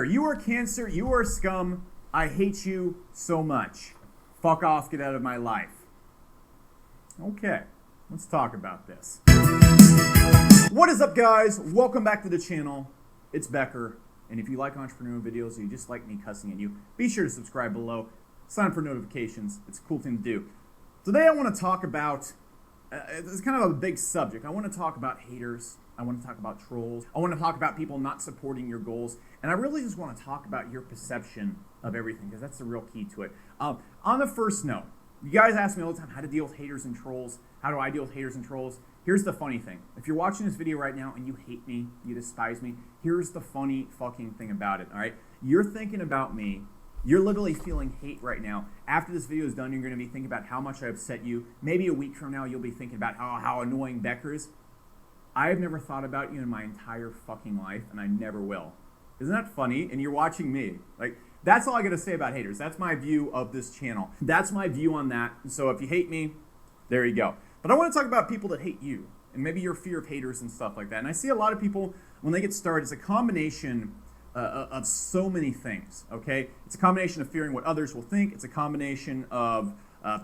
You are cancer, you are scum, I hate you so much. Fuck off, get out of my life. Okay, let's talk about this. What is up, guys? Welcome back to the channel. It's Becker, and if you like entrepreneurial videos or you just like me cussing at you, be sure to subscribe below, sign up for notifications. It's a cool thing to do. Today I want to talk about, it's kind of a big subject. I want to talk about haters. I want to talk about trolls. I want to talk about people not supporting your goals. And I really just want to talk about your perception of everything, because that's the real key to it. On the first note, you guys ask me all the time how to deal with haters and trolls. How do I deal with haters and trolls? Here's the funny thing. If you're watching this video right now and you hate me, you despise me, here's the funny fucking thing about it, all right? You're thinking about me. You're literally feeling hate right now. After this video is done, you're going to be thinking about how much I upset you. Maybe a week from now, you'll be thinking about how annoying Becker is. I've never thought about you in my entire fucking life, and I never will. Isn't that funny? And you're watching me. Like, that's all I got to say about haters. That's my view of this channel. That's my view on that. So if you hate me, there you go. But I want to talk about people that hate you, and maybe your fear of haters and stuff like that. And I see a lot of people, when they get started, it's a combination of so many things, okay? It's a combination of fearing what others will think. It's a combination of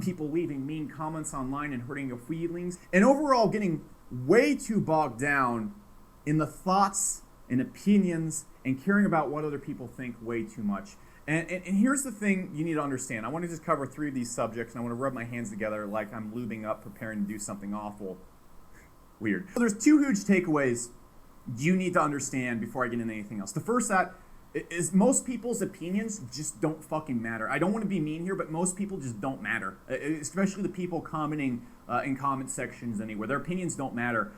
people leaving mean comments online and hurting your feelings. And overall getting way too bogged down in the thoughts and opinions and caring about what other people think way too much. And here's the thing you need to understand. I want to just cover 3 of these subjects, and I want to rub my hands together like I'm lubing up, preparing to do something awful. Weird. So there's 2 huge takeaways you need to understand before I get into anything else. The first that is most people's opinions just don't fucking matter. I don't want to be mean here, but most people just don't matter, especially the people commenting in comment sections anywhere. Their opinions don't matter.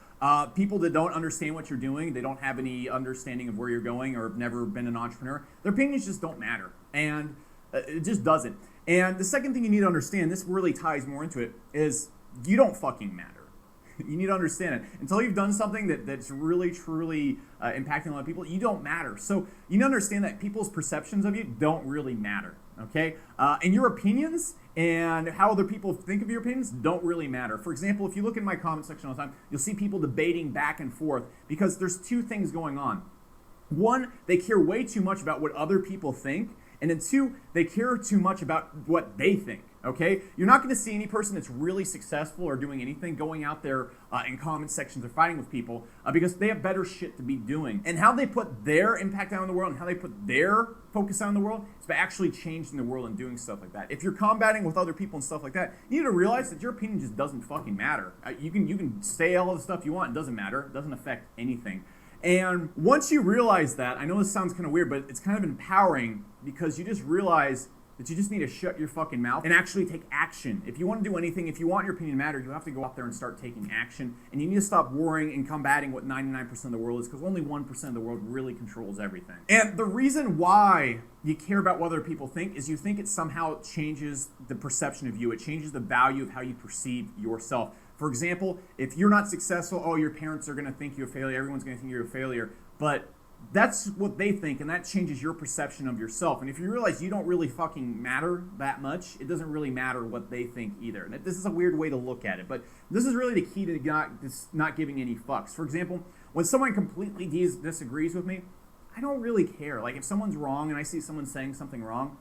People that don't understand what you're doing, they don't have any understanding of where you're going or have never been an entrepreneur, their opinions just don't matter. And it just doesn't. And the second thing you need to understand, this really ties more into it, is you don't fucking matter. You need to understand it. Until you've done something that's really, truly impacting a lot of people, you don't matter. So you need to understand that people's perceptions of you don't really matter, okay? And your opinions and how other people think of your opinions don't really matter. For example, if you look in my comment section all the time, you'll see people debating back and forth because there's 2 things going on. 1, they care way too much about what other people think. And then 2, they care too much about what they think, okay? You're not going to see any person that's really successful or doing anything going out there in comment sections or fighting with people because they have better shit to be doing. And how they put their impact out in the world and how they put their focus out in the world is by actually changing the world and doing stuff like that. If you're combating with other people and stuff like that, you need to realize that your opinion just doesn't fucking matter. You can say all the stuff you want. It doesn't matter. It doesn't affect anything. And once you realize that, I know this sounds kind of weird, but it's kind of empowering because you just realize that you just need to shut your fucking mouth and actually take action. If you want to do anything, if you want your opinion to matter, you have to go out there and start taking action. And you need to stop worrying and combating what 99% of the world is, because only 1% of the world really controls everything. And the reason why you care about what other people think is you think it somehow changes the perception of you. It changes the value of how you perceive yourself. For example, if you're not successful, oh, your parents are going to think you're a failure. Everyone's going to think you're a failure. But that's what they think, and that changes your perception of yourself. And if you realize you don't really fucking matter that much, it doesn't really matter what they think either. And this is a weird way to look at it, but this is really the key to not giving any fucks. For example, when someone completely disagrees with me, I don't really care. Like, if someone's wrong and I see someone saying something wrong,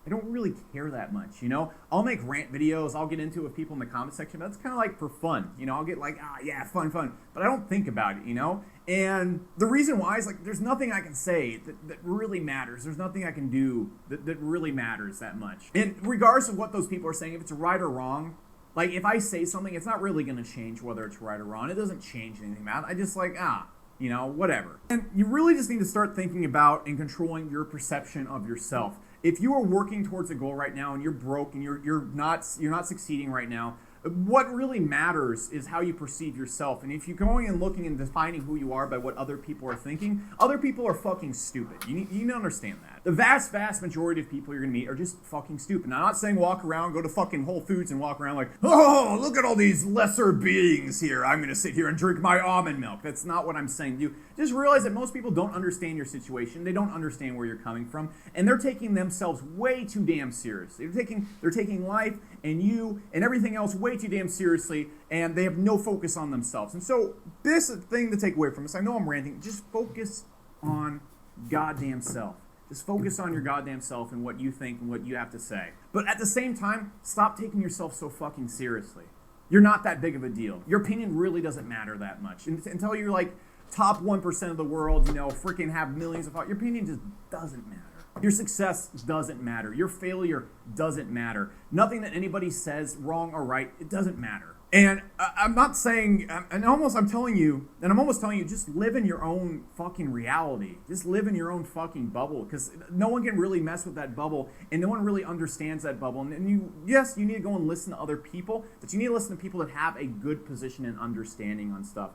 I don't really care that much, you know? I'll make rant videos, I'll get into it with people in the comment section, but that's kind of like for fun, you know? I'll get like, yeah, fun, but I don't think about it, you know? And the reason why is, like, there's nothing I can say that really matters. There's nothing I can do that really matters that much. And regardless of what those people are saying, if it's right or wrong, like, if I say something, it's not really going to change whether it's right or wrong. It doesn't change anything about it. I just like, you know, whatever. And you really just need to start thinking about and controlling your perception of yourself. If you are working towards a goal right now and you're broke and you're not succeeding right now, what really matters is how you perceive yourself. And if you're going and looking and defining who you are by what other people are thinking, other people are fucking stupid. You need to understand that. The vast majority of people you're going to meet are just fucking stupid. Now, I'm not saying walk around, go to fucking Whole Foods and walk around like, oh, look at all these lesser beings here. I'm going to sit here and drink my almond milk. That's not what I'm saying to you. Just realize that most people don't understand your situation. They don't understand where you're coming from. And they're taking themselves way too damn seriously. They're taking life and you and everything else way too damn seriously, and they have no focus on themselves. And so this thing to take away from this, I know I'm ranting, just focus on goddamn self. Just focus on your goddamn self and what you think and what you have to say. But at the same time, stop taking yourself so fucking seriously. You're not that big of a deal. Your opinion really doesn't matter that much. Until you're like top 1% of the world, freaking have millions of followers, your opinion just doesn't matter. Your success doesn't matter. Your failure doesn't matter. Nothing that anybody says, wrong or right, it doesn't matter. And I'm not saying, I'm almost telling you, just live in your own fucking reality. Just live in your own fucking bubble, because no one can really mess with that bubble, and no one really understands that bubble. And yes, you need to go and listen to other people, but you need to listen to people that have a good position and understanding on stuff.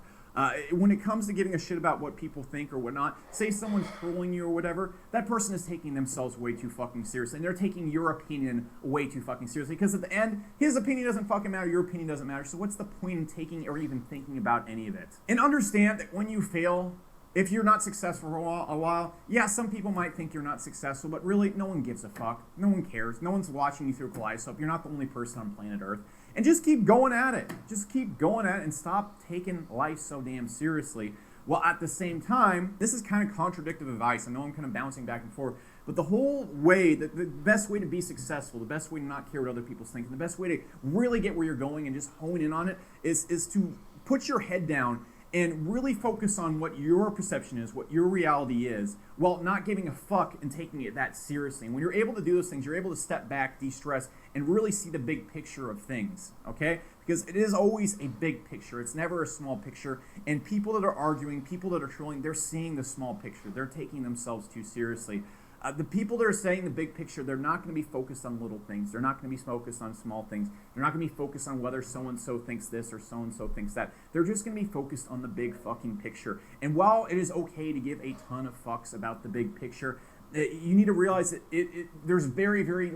When it comes to giving a shit about what people think or whatnot, say someone's trolling you or whatever, that person is taking themselves way too fucking seriously, and they're taking your opinion way too fucking seriously, because at the end, his opinion doesn't fucking matter, your opinion doesn't matter, so what's the point in taking or even thinking about any of it? And understand that when you fail, if you're not successful for a while, yeah, some people might think you're not successful, but really, no one gives a fuck. No one cares. No one's watching you through a kaleidoscope. You're not the only person on planet Earth. And just keep going at it. Just keep going at it and stop taking life so damn seriously. While at the same time, this is kind of contradictory advice. I know I'm kind of bouncing back and forth, but the whole way, the best way to be successful, the best way to not care what other people think, and the best way to really get where you're going and just hone in on it is to put your head down and really focus on what your perception is, what your reality is, while not giving a fuck and taking it that seriously. And when you're able to do those things, you're able to step back, de-stress, and really see the big picture of things, okay? Because it is always a big picture. It's never a small picture. And people that are arguing, people that are trolling, they're seeing the small picture. They're taking themselves too seriously. The people that are saying the big picture, they're not going to be focused on little things. They're not going to be focused on small things. They're not going to be focused on whether so-and-so thinks this or so-and-so thinks that. They're just going to be focused on the big fucking picture. And while it is okay to give a ton of fucks about the big picture, you need to realize that there's very, very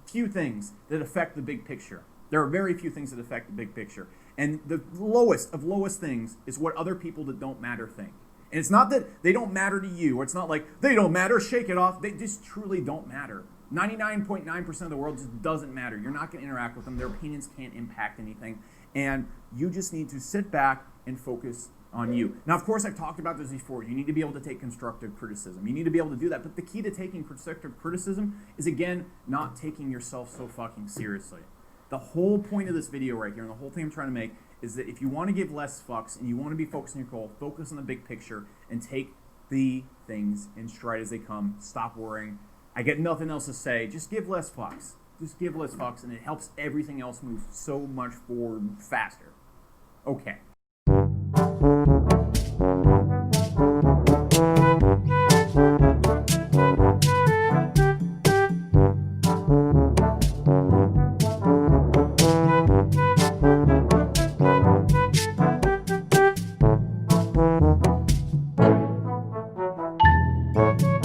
few things that affect the big picture. There are very few things that affect the big picture. And the lowest of lowest things is what other people that don't matter think. And it's not that they don't matter to you, or it's not like they don't matter, shake it off. They just truly don't matter. 99.9% of the world just doesn't matter. You're not going to interact with them. Their opinions can't impact anything. And you just need to sit back and focus on you. Now, of course, I've talked about this before. You need to be able to take constructive criticism. You need to be able to do that. But the key to taking constructive criticism is, again, not taking yourself so fucking seriously. The whole point of this video right here, and the whole thing I'm trying to make, is that if you want to give less fucks and you want to be focused on your goal, focus on the big picture and take the things in stride as they come. Stop worrying. I get nothing else to say. Just give less fucks. Just give less fucks, and it helps everything else move so much forward faster. Okay.